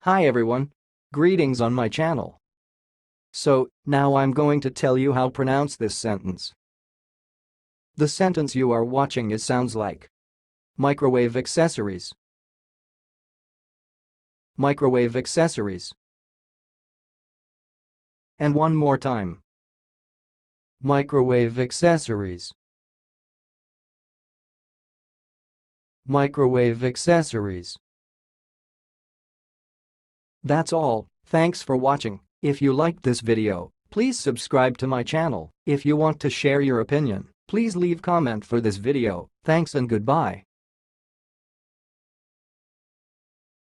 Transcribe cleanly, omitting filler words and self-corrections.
Hi everyone. Greetings on my channel. So, now I'm going to tell you how to pronounce this sentence. The sentence you are watching sounds like microwave accessories. Microwave accessories. And one more time. Microwave accessories. Microwave accessories. That's all. Thanks for watching. If you liked this video, please subscribe to my channel. If you want to share your opinion, please leave comment for this video. Thanks and goodbye.